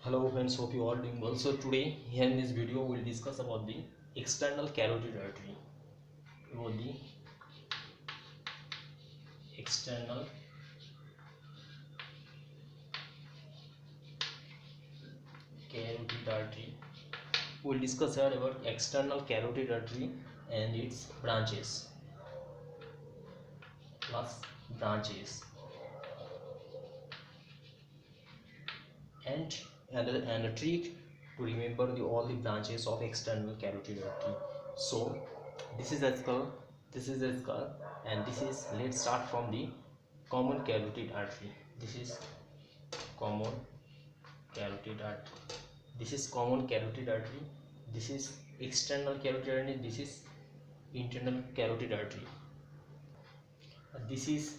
Hello friends, hope you all doing well. So today here in this video we'll discuss about the external carotid artery. About the external carotid artery. We'll discuss here about external carotid artery and its branches plus branches and a trick to remember all the branches of external carotid artery. So this is the skull, and this is, let's start from the common carotid artery. This is common carotid artery. This is common carotid artery. This is external carotid artery. This is internal carotid artery. This is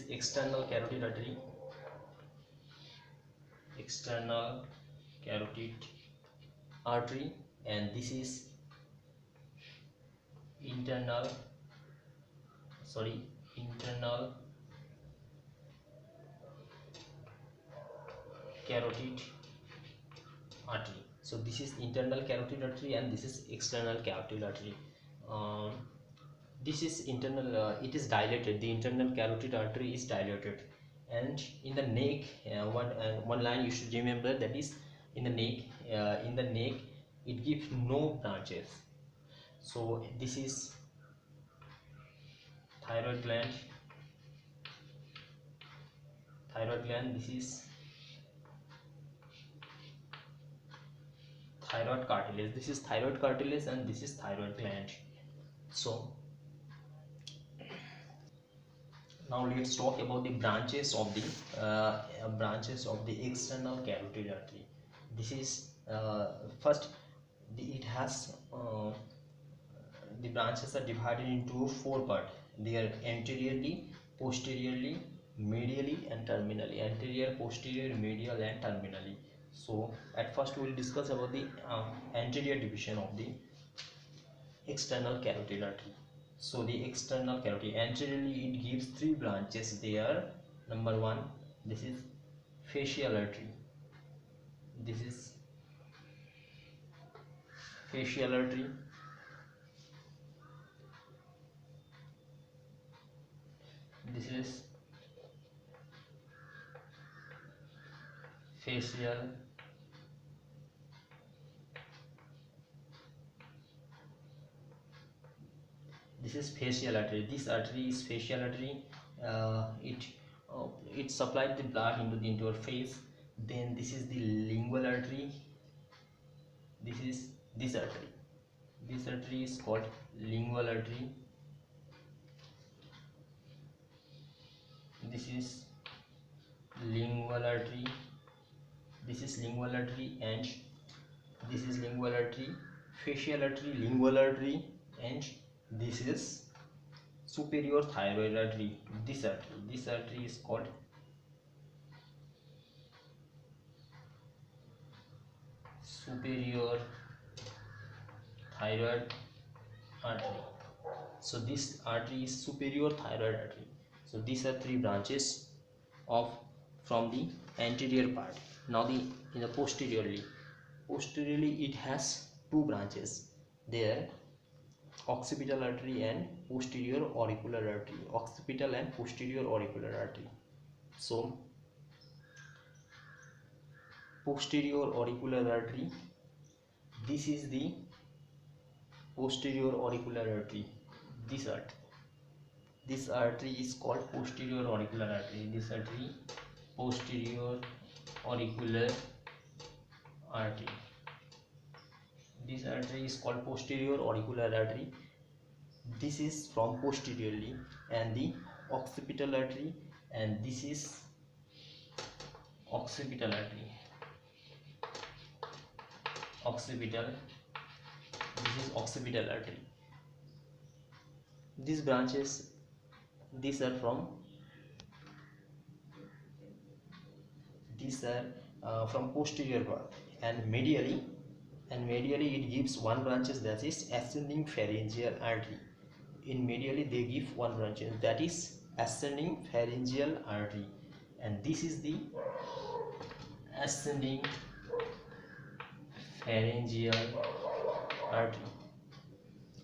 external carotid artery. External carotid artery, and this is internal carotid artery. So this is internal carotid artery and this is external carotid artery. This is internal, it is dilated. The internal carotid artery is dilated, and in the neck, one line you should remember, that is in the neck it gives no branches. So this is thyroid gland, this is thyroid cartilage, this is thyroid cartilage, and this is thyroid gland. So now let's talk about the branches of the external carotid artery. This is first, it has the branches are divided into four parts. They are anteriorly, posteriorly, medially, and terminally. Anterior, posterior, medial, and terminally. So at first we will discuss about the anterior division of the external carotid artery. So the external carotid, anteriorly it gives three branches. They are, number one, this is facial artery. This is facial artery. This is facial artery. This artery is facial artery. It supplied the blood into our face. Then this is the lingual artery. This is this artery. This artery is called lingual artery. This is lingual artery. This is lingual artery, and this is lingual artery, facial artery, lingual artery, and this is superior thyroid artery. This artery is called superior thyroid artery. So this artery is superior thyroid artery. So these are three branches from the anterior part. Now in the posteriorly it has two branches. They are occipital artery and posterior auricular artery. Occipital and posterior auricular artery. So posterior auricular artery, this is the posterior auricular artery. This artery is called posterior auricular artery. This artery, posterior auricular artery. This artery is called posterior auricular artery. This is from posteriorly, and the occipital artery, and this is occipital artery. This is occipital artery. These branches, these are from posterior part, and medially it gives one branches, that is ascending pharyngeal artery. In medially they give one branch, that is ascending pharyngeal artery, and this is the ascending pharyngeal artery.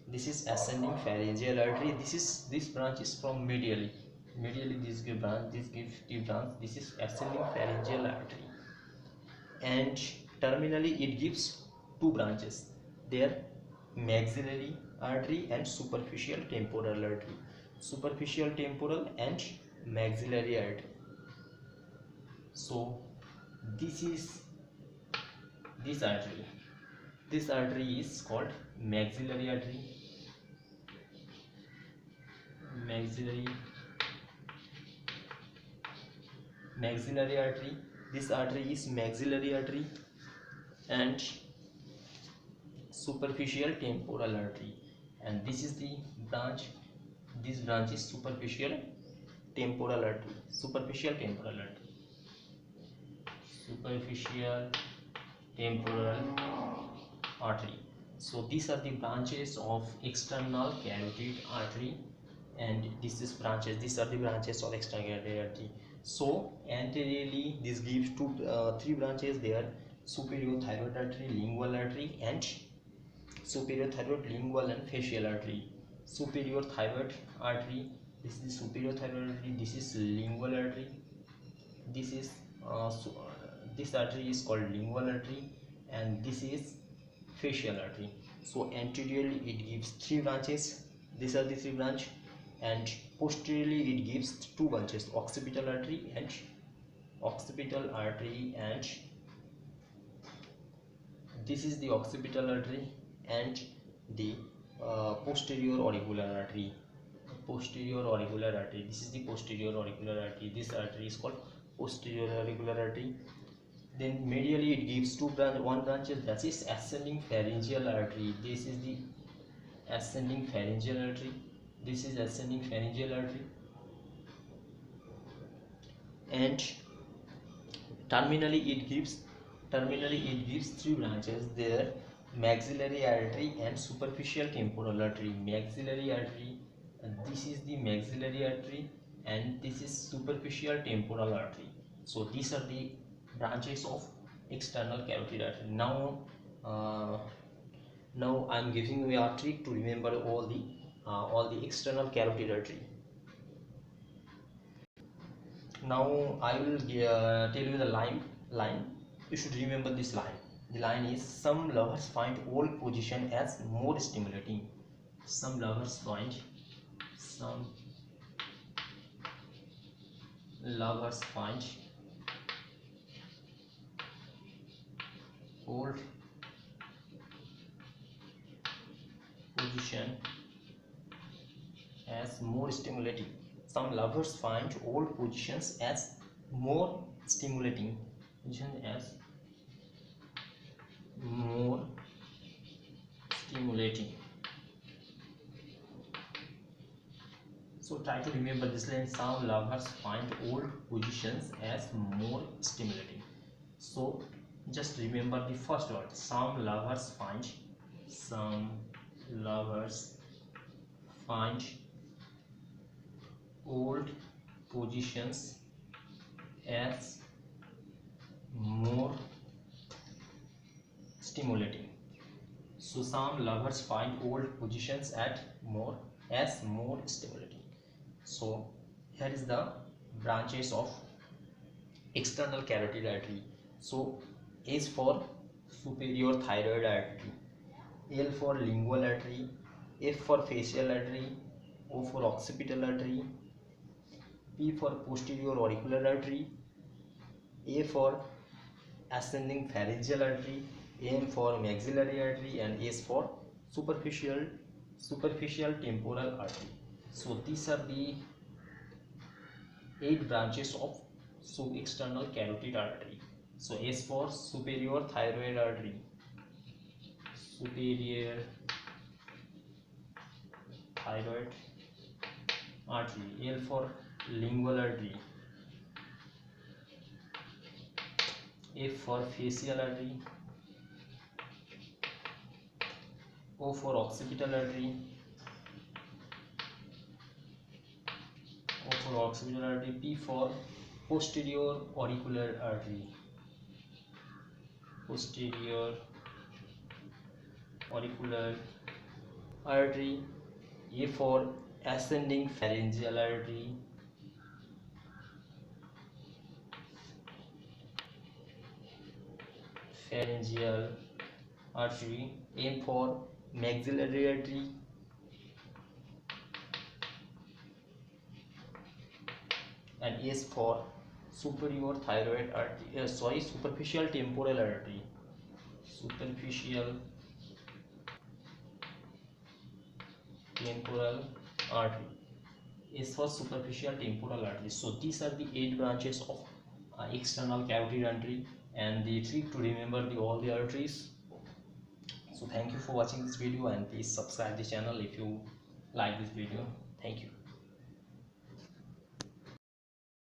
This is ascending pharyngeal artery. This branch is from medially. Medially this gives branch. This gives the branch. This is ascending pharyngeal artery, and terminally it gives two branches. There, maxillary artery and superficial temporal artery. Superficial temporal and maxillary artery. So this is this artery. This artery is called maxillary artery. Maxillary artery. This artery is maxillary artery and superficial temporal artery, and this is the branch. This branch is superficial temporal artery. Superficial temporal artery. So these are the branches of external carotid artery, and these are the branches of external carotid artery. So anteriorly this gives three branches there: superior thyroid artery, lingual artery, and superior thyroid, lingual, and facial artery. Superior thyroid artery, this is the superior thyroid artery. This is lingual artery. This is this artery is called lingual artery, and this is facial artery. So anteriorly it gives three branches. These are the three branches, and posteriorly it gives two branches: occipital artery and this is the occipital artery, and the posterior auricular artery. This is the posterior auricular artery. This artery is called posterior auricular artery. Then medially it gives one branch, that is ascending pharyngeal artery. This is the ascending pharyngeal artery. This is ascending pharyngeal artery, and terminally it gives three branches there: maxillary artery and superficial temporal artery. Maxillary artery, and this is the maxillary artery, and this is superficial temporal artery. So these are the branches of external carotid artery. Now I am giving you a trick to remember all the external carotid artery. Now I will tell you the line. You should remember this line. The line is: some lovers find all position as more stimulating. Some lovers find old position as more stimulating. Some lovers find old positions as more stimulating. So try to remember this line: some lovers find old positions as more stimulating. So just remember the first word: some lovers find old positions as more stimulating. So some lovers find old positions as more stimulating. So here is the branches of external carotid artery. So A is for superior thyroid artery, L for lingual artery, F for facial artery, O for occipital artery, P for posterior auricular artery, A for ascending pharyngeal artery, M for maxillary artery, and S for superficial temporal artery. So these are the 8 branches of external carotid artery. So S for superior thyroid artery, L for lingual artery, F for facial artery, O for occipital artery, P for posterior auricular artery. posterior auricular artery. A for ascending pharyngeal artery, pharyngeal artery. M for maxillary artery, and S for superior thyroid artery, superficial temporal artery, superficial temporal artery. S for superficial temporal artery. So these are the 8 branches of external carotid artery, and the trick to remember all the arteries. So thank you for watching this video, and please subscribe the channel if you like this video. Thank you.